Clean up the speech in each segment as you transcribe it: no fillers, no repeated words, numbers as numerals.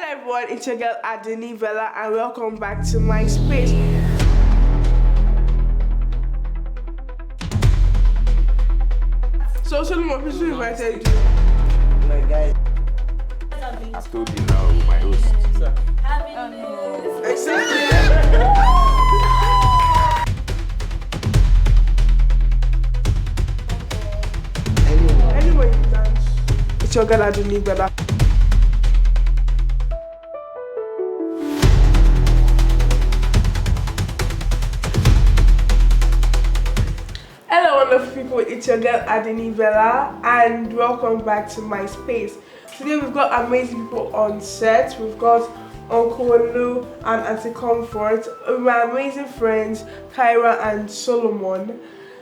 everyone, it's your girl Adunni and welcome back to my space. So Solomon, please who invited you? My guy. I've told you now, my host. Exactly. Anyway, you dance. It's your girl Adunni Bella. Hello wonderful people, it's your girl Adunni Bella and welcome back to my space. Today we've got amazing people on set. We've got Uncle Olu and Sister Comfort, my amazing friends Kyra and Solomon.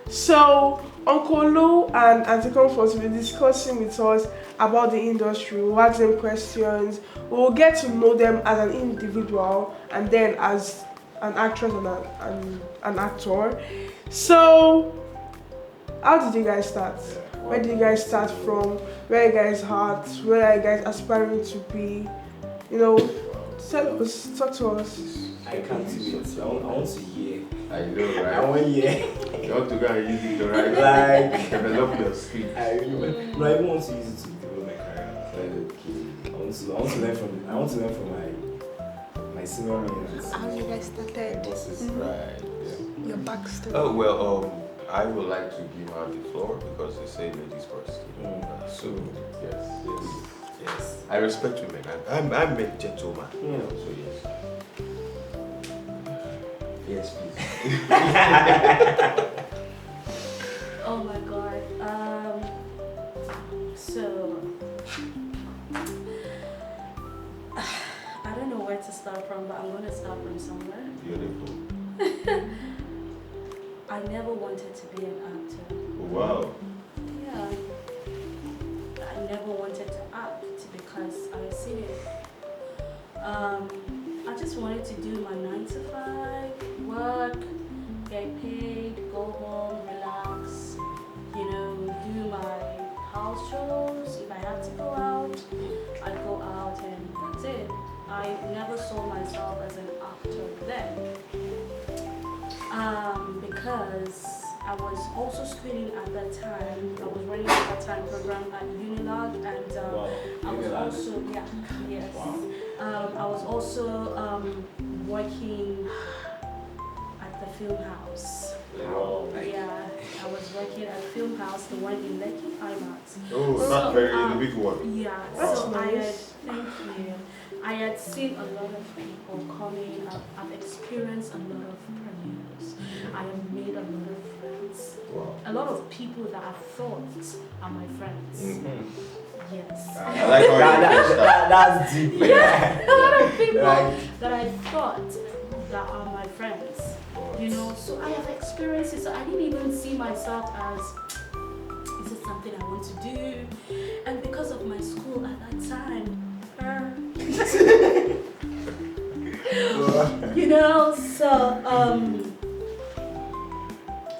So Uncle Olu and Sister Comfort will be discussing with us about the industry. We'll ask them questions, we'll get to know them as an individual and then as an actress and an actor. So how did you guys start? Where did you guys start from? Where are you guys at? Where are you guys aspiring to be? You know, tell us, talk to us. I can't see it. I want to hear. I know, right? I want to hear. You want to go and use it to write, Like, develop your speech. I really, but I even want to use it to develop my career. I want to learn from my senior men. How you guys My started? bosses. Right, yeah. Your backstory. Oh, well, I would like to give her the floor because they say ladies first. So, yes. I respect women. I'm a gentleman. So, yes. Yes, please. Oh my god. So I don't know where to start from, but I'm going to start from somewhere. Beautiful. I never wanted to be an actor. Wow. Yeah. I never wanted to act because I see it. I just wanted to do my 9 to 5, work, get paid, go home, relax, do my house shows. If I have to go out, I go out and that's it. I never saw myself as an actor then. Because I was also schooling at that time. I was running a part-time program at Unilag and I was also, I was also working at the film house. Wow. Yeah, I was working at film house, the one in Lekki, IMAX. Oh, So, not very the big one. Yeah, That's so nice. thank you. I had seen a lot of people coming. I've experienced a lot of premieres. I have made a lot of friends. Wow. A lot of people that I thought are my friends. Yes. I like how you first start. That's deep. Yeah, a lot of people Like- that I thought that are my friends. So I have experienced it. So I didn't even see myself as, is it something I want to do? And because of my school at that time,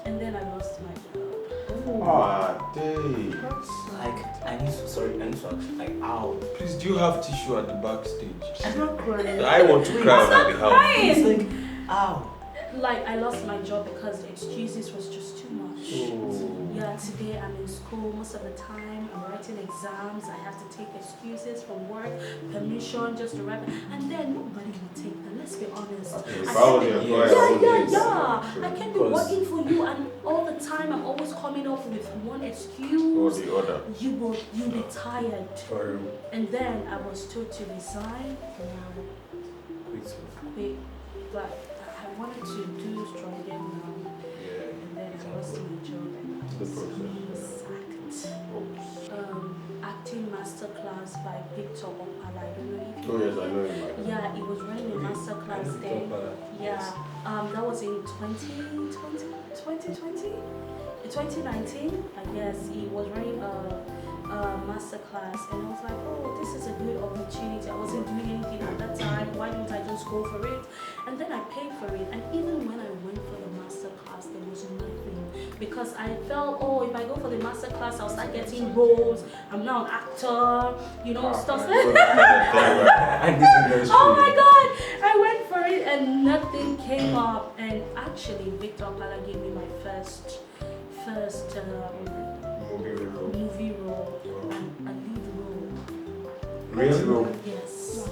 and then I lost my job. Ah, day. Like, I need to ask, like, ow. Please, do you have tissue at the backstage? I'm not crying. I want to cry on my behalf. It's like, ow. Like I lost my job because the excuses was just too much. Oh. Yeah, today I'm in school most of the time. I'm writing exams. I have to take excuses from work, permission just to write. And then nobody will take them. Let's be honest. If I was your employer, I would do Yeah. I it. can be working for you, and all the time I'm always coming up with one Or excuse. the other. You'll be tired. For And then I was told to resign. Wait, but I wanted to do strong again now. Yeah. And then I lost my job and I The process. was sacked. Acting masterclass by Victor Opala. I don't know if you Oh, yes, I know him. Yeah, he was running a masterclass then. Yeah, that was in 2019. I guess he was running a masterclass, and I was like, oh, this is a good opportunity. I wasn't doing anything at that time. Why don't I just go for it? And then I paid for it. And even when I went for the masterclass, there was nothing because I felt, oh, if I go for the masterclass, I'll start getting roles. I'm now an actor, stuff. and this is actually Victor Okpala gave me my first movie role and a lead role. Real? Yes. You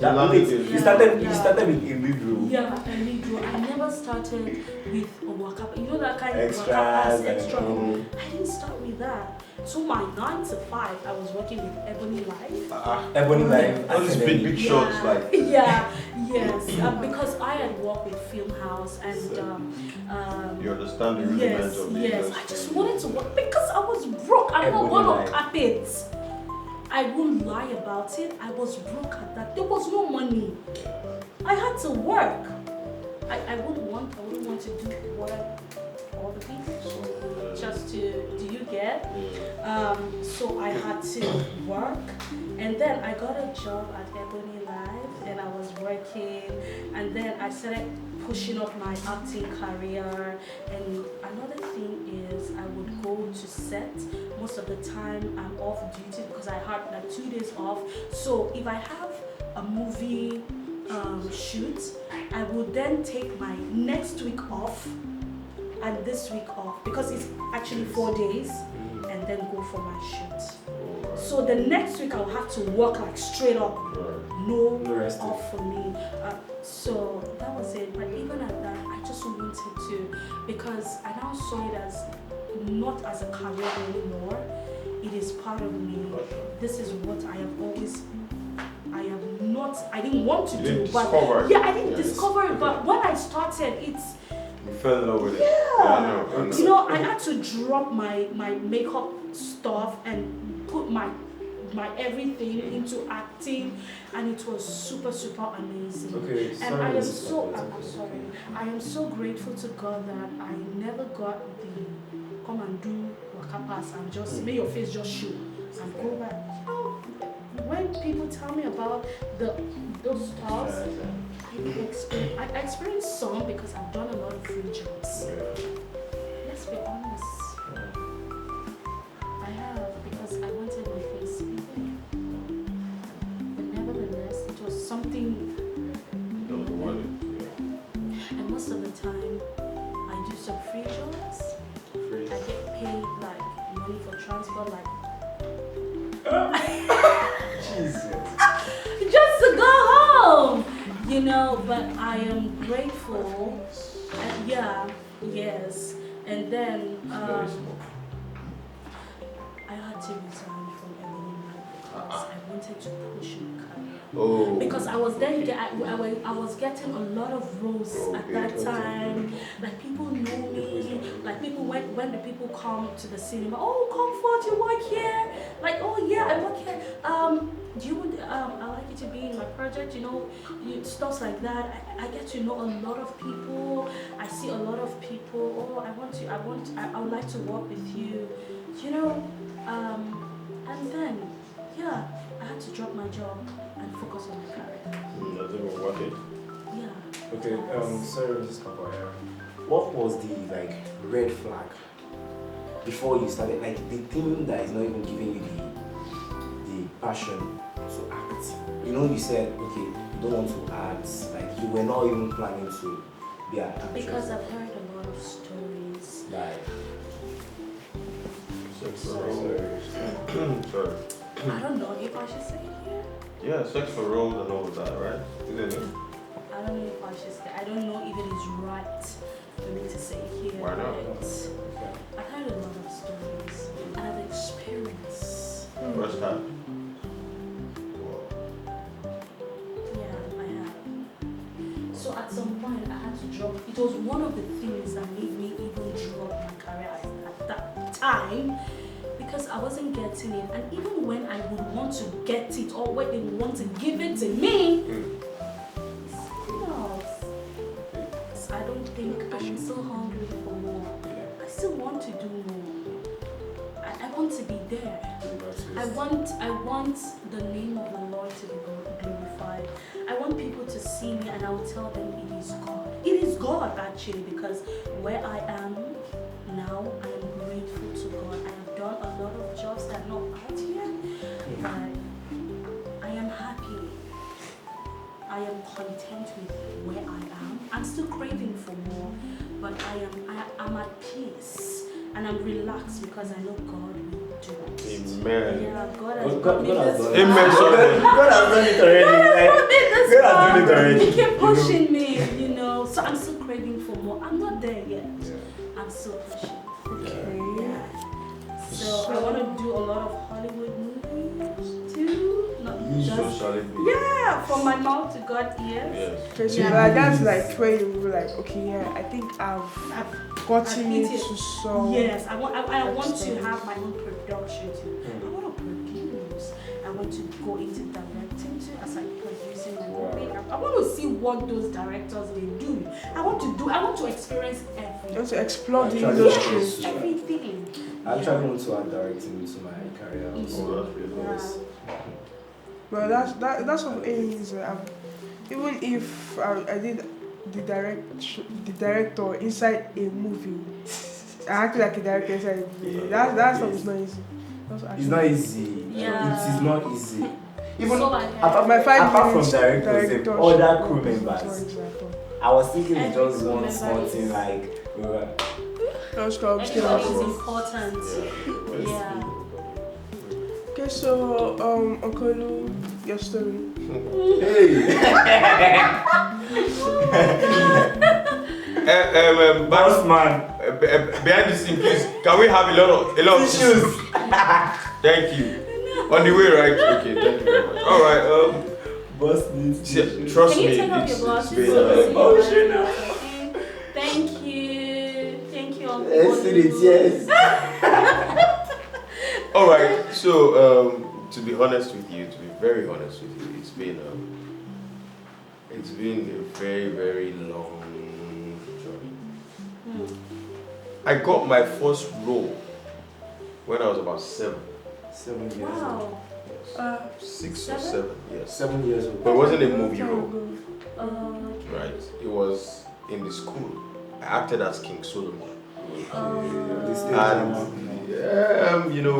started with a lead role. Yeah, a lead role. I never started with a wakapa. You know that kind of Extras wakapas, and extra. all. I didn't start with that. So my 9 to 5, I was working with Ebony Life. Ebony Life. All these big shots like. Yeah, yes. Because I had worked with Film House and You understand the rudiments of the yes. industry. I just wanted to work because I was broke. I'm not one of carpets. I won't lie about it. I was broke at that. There was no money. I had to work. I wouldn't want to do what all the people just to. Do you get? So I had to work, and then I got a job at Ebony Live, and I was working, and then I started pushing up my acting career. And another thing is I would go to set. Most of the time I'm off duty because I had like 2 days off. So if I have a movie shoot, I would then take my next week off and this week off because it's actually 4 days and then go for my shoot. So the next week I'll have to work like straight up. No rest off for me. So that was it. But even at that, I just wanted to, because I now saw it as not as a career anymore. It is part of me. This is what I have always. I didn't want to do, but yeah, I didn't discover it. But when I started, it's. You fell in love with it. Yeah. I know. You know, I had to drop my makeup stuff and put my everything into acting, and it was super amazing. Okay, and I am so I'm sorry. I am so grateful to God that I never got the come and do wakapas and just make your face just show and go back. You know, when people tell me about those stuff, I experienced some because I've done a lot of free jobs. Let's be honest. I have because I wanted my face to be there. But nevertheless, it was something. And most of the time, I do some free jobs. I get paid like money for transport, like. Jesus. Just to go home, you know. But I am grateful. Yes. And then I had to resign from Ebony because I wanted to push my career. Oh. Because I was then I was getting a lot of roles at that time. Like people know me. Like people when the people come to the cinema, oh Comfort, you work here. Like oh yeah, I work here. I like you to be in my project. You know, stuff like that. I get to know a lot of people. I see a lot of people. Oh, I would like to work with you. You know, and then yeah, I had to drop my job and focus on my career. Doesn't even work it. Yeah. Okay, sorry, Mrs. Papa. What was the red flag before you started? Like the thing that is not even giving you the passion to act. You know, you said okay, you don't want to act. Like you were not even planning to be an actress. Because I've heard a lot of stories. Like. Sorry. I don't know if I should say it here. Yeah, sex for roles and all of that, right? Isn't it? I don't know if I should say. I don't know if it is right for me to say it here. Why not? But I've heard a lot of stories and I've experienced. First time. Yeah, I have. So at some point I had to drop. It was one of the things that made me even drop my career at that time. Because I wasn't getting it, and even when I would want to get it or when they would want to give it to me, I don't think I'm so hungry for more. I still want to do more. I want to be there. I want the name of the Lord to be glorified. I want people to see me and I will tell them it is God. It is God actually, because where I am now, I am grateful to God. I have done a lot of jobs that are not out here, but I am happy. I I am content with where I am. I'm still craving for more, but I'm at peace and I'm relaxed because I know God will do it. Amen. Yeah, God has God brought me has this done far. it. Amen. God has done it already. God has done it already. He kept pushing me, so I'm still craving for more. I'm not there yet. Yeah. I'm still pushing. Okay. Yeah. So I want to do a lot of Hollywood movies too. Not just yeah, from my mouth to God's ears. Yes. Okay, so Yeah. that's like where you were like, okay, yeah, I think I've gotten hit it it. to some. Yes, I want to extent. have my own production too. I want to produce. I want to go into directing too, as I'm producing my movie. I want to see what those directors they do. I want to experience everything. You want to explore the Actually, industry. yes. Everything. I actually want to add directing into my career. Oh, that's really Yes. Well, that's what aim is. Even if I did the director inside a movie, I acted like a director inside a movie. That stuff is not easy. It's not easy. Yeah. It is not easy. Even So I apart, My 5 apart from minutes directors, directorship other crew was members. example. I was thinking it's Every just crew one member small is- thing like Let's go upstairs. everybody is important. Yeah. Yeah. Okay, so Uncle Olu, your story. boss man. Behind the scene, please. Can we have a lot of Tissues. Thank you. On the way, right? Okay, thank you very much. All right. Boss needs Trust Can you me, take off it's your glasses? been, so we see Oh, your shit, eyes? Thank you. Thank you, Uncle. Let's see the Olu. tears. all right. So, to be honest with you, to be very honest with you, it's been a very, very long journey. I got my first role when I was about 7. 7 years old. Wow. 6 or 7? 7, yes. 7 years old. But it wasn't a movie role, Okay. right? It was in the school. I acted as King Solomon. And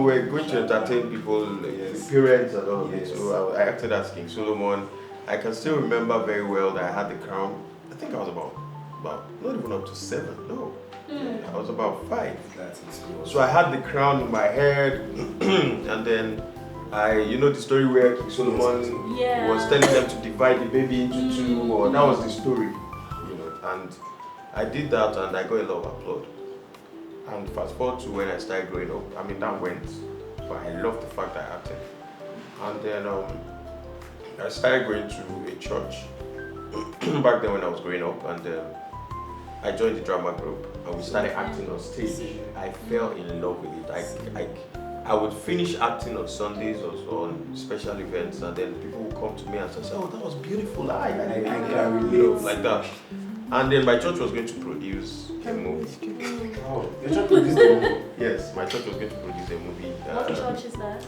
we're going to entertain people, parents and all of it. So I acted as King Solomon. I can still remember very well that I had the crown. I think I was about not even up to 7. No, I was about 5. So I had the crown in my head, and then the story where King Solomon Yeah. was telling them to divide the baby into 2, or that was the story, and I did that and I got a lot of applaud. And fast forward to when I started growing up, I mean that went, but I love the fact that I acted. And then I started going to a church back then when I was growing up, and I joined the drama group and we started acting on stage. I fell in love with it. I would finish acting on Sundays or on special events, and then people would come to me and say, "Oh, that was beautiful. I can relate," like that. And then my church was going to produce a movie. Oh, your church produced a movie? Yes, my church was going to produce a movie. What church is that?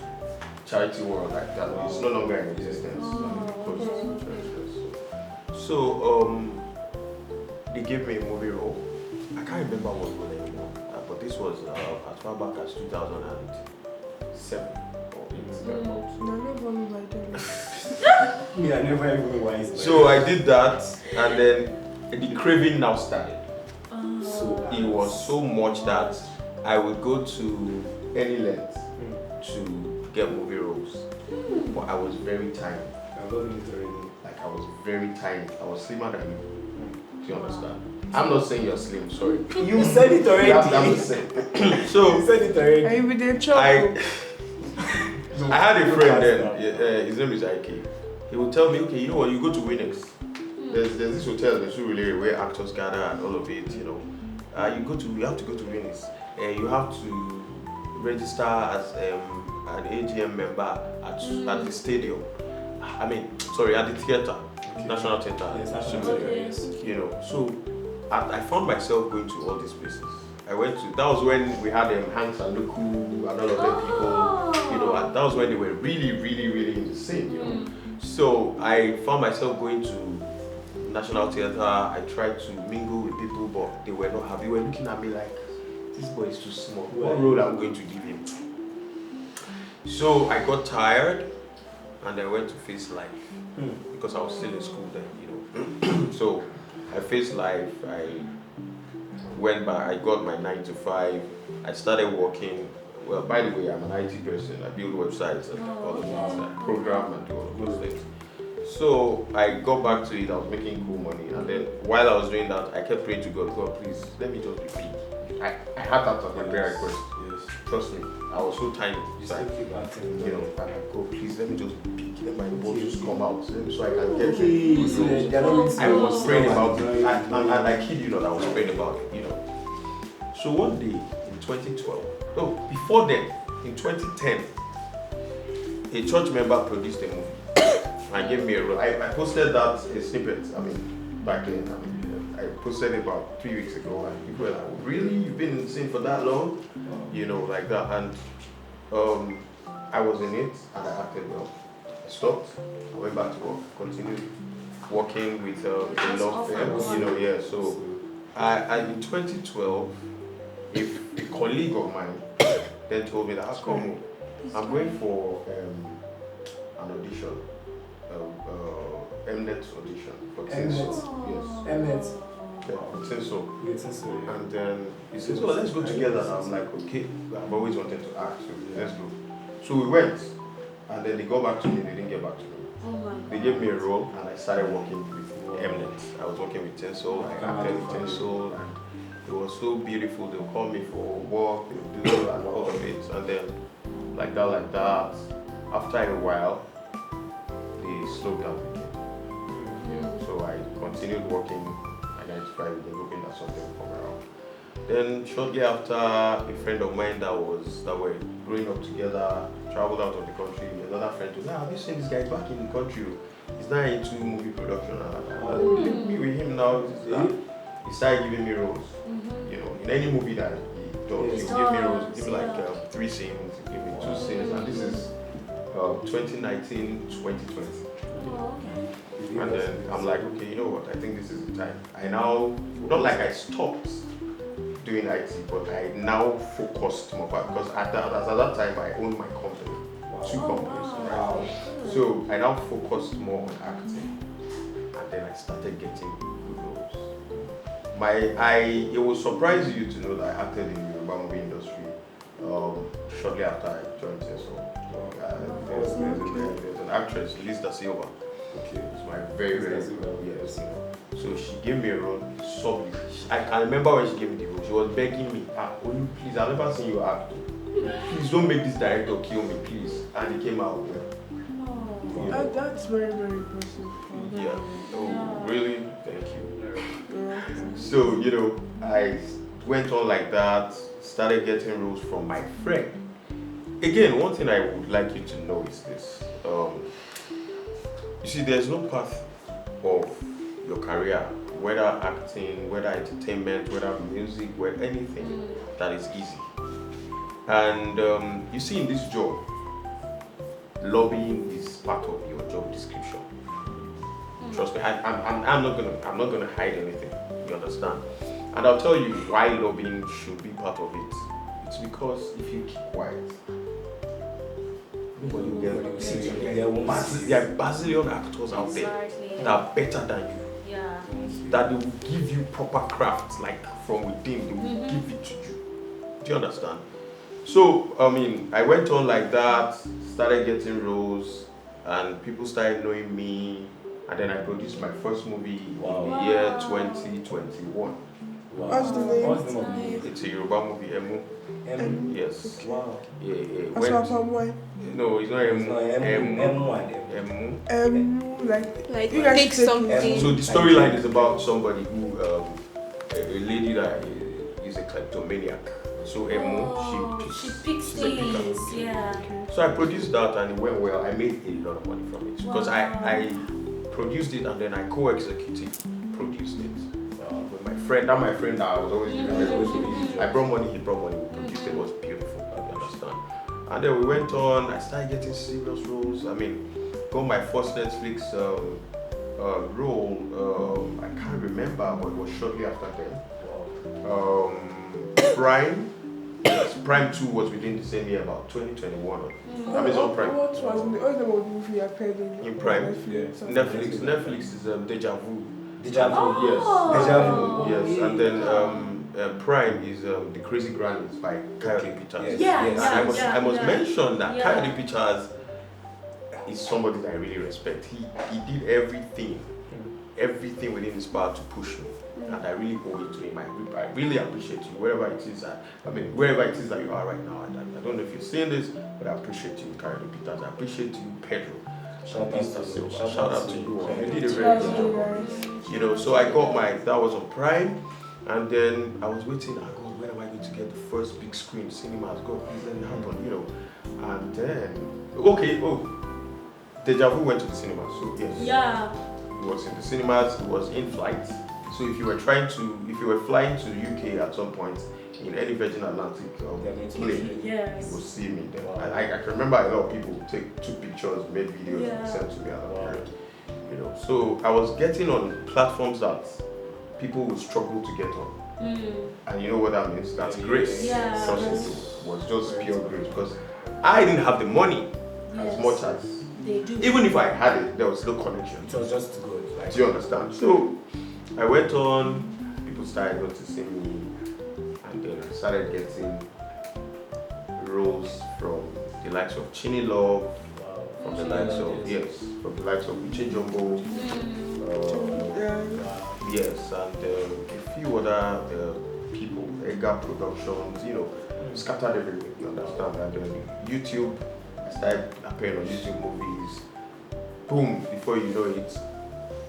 Charity World, like that. It's no longer in existence. So they gave me a movie role. I can't remember what role anymore, but this was as far back as 2007 or 8. thereabouts. No, no one by then. Me, I never even wise. So I did that, and then the craving now started. So It was so much that I would go to any length to get movie roles, but I was very tiny. I've gotten it already. Like I was very tiny. I was slimmer than you. Do you understand? I'm not saying you're slim. Sorry. You said it already. I'm just saying. So You said it already. Are you with the trouble? I had a friend then. His name is Ike. He would tell me, okay, you know what? You go to Winnex. There's this hotel in Surulere where actors gather and all of it. You have to go to Winnex. You have to register as an AGM member at the stadium. I mean, sorry, at the theater, National Theater. Yes, National Theatre, yes. So I found myself going to all these places. That was when we had Hanks and Luku and all of them people, and that was when they were really, really, really in the scene, So I found myself going to National Theater. I tried to mingle with people, but they were not happy. They were looking at me like, this boy is too small. What role I'm going to give him? So I got tired, and I went to face life because I was still in school then, So I faced life. I went back. I got my 9 to 5. I started working. Well, by the way, I'm an IT person. I build websites and all of things, I program and do all of those things. So I got back to it. I was making cool money, and then while I was doing that, I kept praying to God. God, please let me just be big. I had that as my prayer request. Yes. Trust me, I was so tiny. You still keep acting. And I go, please let me just be big. Let my bones just come out, so I can get I was praying about it, and I kid you not, I was praying about it. So one day in 2012, before then, in 2010, a church member produced a movie and gave me a role. I posted that a snippet. Back then, I posted it about 3 weeks ago, and people were like, "Really? You've been in the scene for that long?" Like that. And I was in it, and I acted well. I stopped. I went back to work. Continued working with a law firm. So I in 2012. If a colleague of mine then told me that I'm going for an audition, Mnet audition for Tinso. Yes. Mnet. Yeah, for Tinso. Yeah. And then he says, "Oh, let's go together." And I'm like, "Okay, I've always wanted to act, so let's go." So we went, and then they got back to me. They didn't get back to me. They gave me a role, and I started working with Mnet. I was working with Tinso. I acted with Tinso, and it was so beautiful. They would call me for work, they would do and all of it, and then like that. After a while, they slowed down again. So I continued working, identified with them, hoping that something would come around. Then shortly after, a friend of mine that were growing up together traveled out of the country. Another friend told me, "Have you seen this guy back in the country? He's now into movie production." And me with him now. He started giving me roles. In any movie that he does, he give me roles. Give me like 3 scenes, give me 2 scenes, and this is 2019, 2020. And then I'm like, okay, you know what? I think this is the time. I now, not like I stopped doing IT, but I now focused more because at that time I owned my company, 2 companies, right? So I now focused more on acting, and then I started getting good roles. It will surprise you to know that I acted in the Yoruba movie industry shortly after I joined TESO. There's an actress, Liz Da Silva. Okay, it's my very yes. So she gave me a role. I can remember when she gave me the role. She was begging me, Olu, please, I've never seen you act. Please don't make this director kill me, please. And it came out well. That's very, very impressive. Yeah. Oh, really? Thank you. So, I went on like that, started getting roles from my friend. Again, one thing I would like you to know is this. You see, there's no path of your career, whether acting, whether entertainment, whether music, whether anything, that is easy. And you see, in this job, lobbying is part of your job description. Trust me, I'm not gonna hide anything. You understand? And I'll tell you why lobbying should be part of it. It's because if you keep quiet, nobody will get what you see. There are bazillion actors out there that are better than you. Yeah. That they will give you proper craft, like from within. They will give it to you. Do you understand? So I went on like that, started getting roles, and people started knowing me. And then I produced my first movie in the year 2021. What's the name? It's a Yoruba movie, Emu. Yes. Wow. Yeah. No, it's not Emu. Like you guys take take something. So the storyline is about somebody who, a lady that is a kleptomaniac. So Emu, she picks she's a picker. things. Yeah. So I produced that and it went well. I made a lot of money from it because I produced it and then I co-executive produced it with my friend. That my friend that I was always giving me. I brought money, he brought money. We produced it. It was beautiful. You understand? And then we went on. I started getting serious roles. Got my first Netflix role. I can't remember, but it was shortly after then. Prime. Yes, Prime 2 was within the same year, about 2021. Amazon Prime. What was the movie appeared In Prime. Netflix? Netflix is Deja Vu. Deja Vu. Oh. Yes. Deja Vu. Yes, and then Prime is The Crazy Grannies by Coyote Peters. Yes. I must mention that Yeah. Coyote Peters is somebody that I really respect. He did everything within his power to push me, and I really owe it to him. I really appreciate you, wherever it is that you are right now. I don't know if you're seeing this, but I appreciate you, Coyote Peters. I appreciate you, Pedro. Shout out to you. You did a very good job. You know, so I got that was on Prime, and then I was waiting. God, when am I going to get the first big screen cinemas? God, please let it happen. You know, and then Deja Vu went to the cinema. So yes, it was in the cinemas. It was in flight. So if you were flying to the UK at some point in any Virgin Atlantic plane, you will see me there. I can remember a lot of people took pictures, made videos, and sent to me at that period. You know, so I was getting on platforms that people would struggle to get on. And you know what that means? That's grace. Yeah. Trust me, it was just pure grace because I didn't have the money as much as they do. even if I had it, there was no connection. It was just good. Do you understand? So I went on, people started noticing me, and then I started getting roles from the likes of Chini Love, from the likes of Uche Jumbo, yes, and a few other people, Edgar Productions, you know, scattered everywhere. You understand? And then YouTube, I started appearing on YouTube movies. Boom! Before you know it,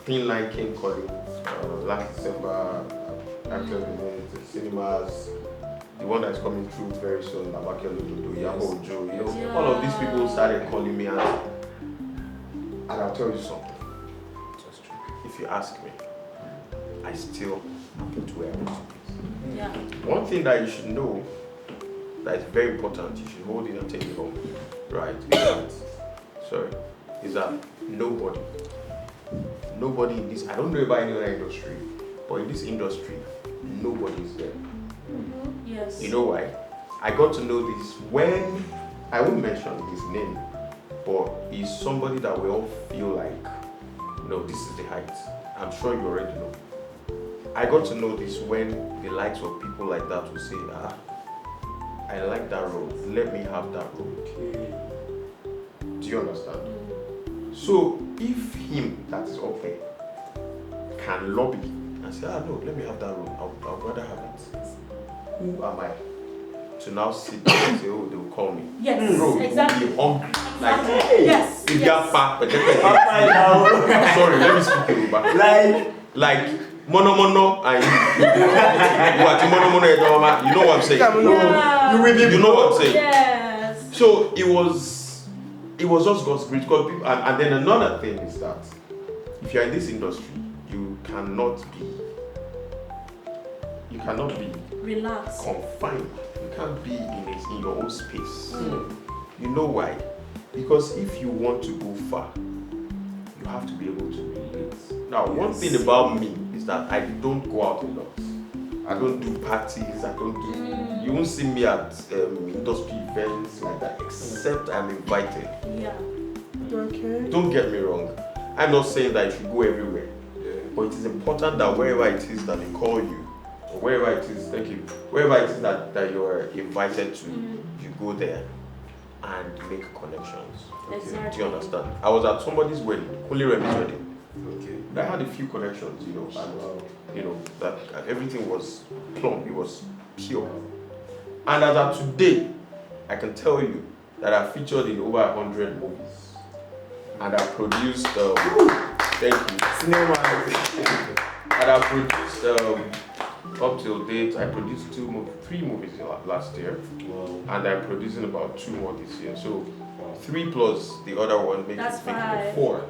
Thin Line King calling. Last December, actually went to cinemas. The one that's coming through very soon, Labake Oludodo, Yabo Ojo, you know, all of these people started calling me, and I'll tell you something. Just true. If you ask me, I still happen to where I want to be. Yeah. One thing that you should know that is very important, you should hold it and take it home, right? Is that nobody in this, I don't know about any other industry, but in this industry, nobody is there. Yes. You know why? I got to know this when, I won't mention his name, but he's somebody that we all feel like, this is the height. I'm sure you already know. I got to know this when the likes of people like that will say, I like that role, let me have that role. Do you understand? So if him that is up there can lobby and say, no, let me have that role, I'd rather have it. Who am I to now sit there and say, oh, they will call me? Yes, Bro, exactly. you will be hungry. Like, Yes. if you are fat, but sorry, let me speak Yoruba. Like mono and you know what I'm saying? Yeah. You know what I'm saying? Yes. So it was just God's grace. Because people, and then another thing is that if you're in this industry, you cannot be relax. confined. You can't be in your own space. You know why? Because if you want to go far, you have to be able to relate. Now, one thing about me is that I don't go out a lot. I don't do parties. You won't see me at industry events like that, except I'm invited. Yeah. Okay. Don't get me wrong. I'm not saying that you should go everywhere, but it is important that wherever it is that they call you, or wherever it is, wherever it is that you are invited to, you go there and make connections. Exactly. Do you understand? I was at somebody's wedding, Kuli Remi's wedding. I had a few connections, and that everything was plumb, it was pure. And as of today, I can tell you that I featured in over 100 movies, and I produced. Thank you. And I produced up till date. I produced 3 movies last year, and I'm producing about 2 more this year. So 3 plus the other one makes That's it 5. 4.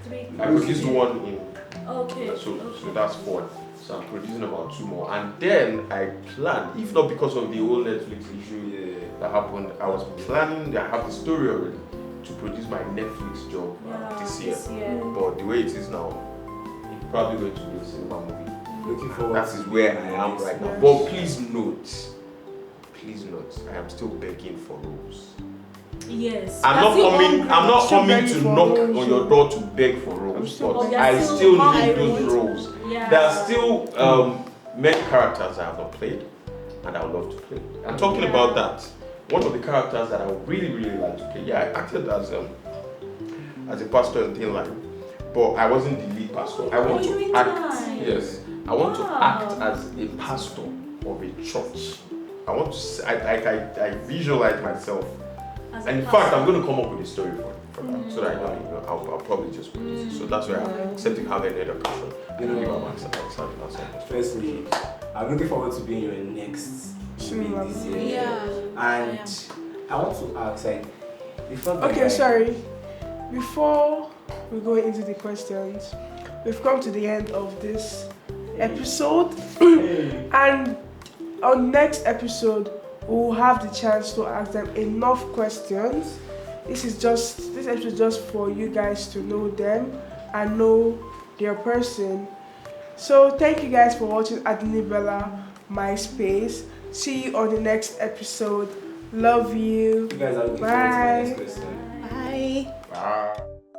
3. I produced 1 in. Okay. So that's 4. So I'm producing about 2 more. And then I planned, if not because of the whole Netflix issue that happened, I was planning, I have the story already, to produce my Netflix job this year. But the way it is now, it's probably going to be a cinema movie. Looking forward. That is where I am right now. But please note, please note, I am still begging for roles. Yes. I'm not Still coming begging to for knock roles, on your yeah. door to beg for roles, still but begging. I You're still still need hiring. those roles. Yeah. There are still many characters I have not played, and I would love to play. And talking about that, one of the characters that I would really, really like to play, I acted as a pastor in Thin Line, but I wasn't the lead pastor. I want to act. Yes, I want to act as a pastor of a church. I want to. I visualize myself. And in fact, I'm going to come up with a story for that, so that I'll probably just produce it. So that's why I'm accepting having another question. You know, Firstly, I'm looking forward to being your next movie this year. Yeah. And I want to ask, like, Okay, sorry. Before we go into the questions, we've come to the end of this episode, and on next episode we'll have the chance to ask them enough questions. This episode is just for you guys to know them and know their person. So thank you guys for watching Adunni Bella My Space. See you on the next episode. Love you. You guys are looking forward to my next question. Bye. Bye.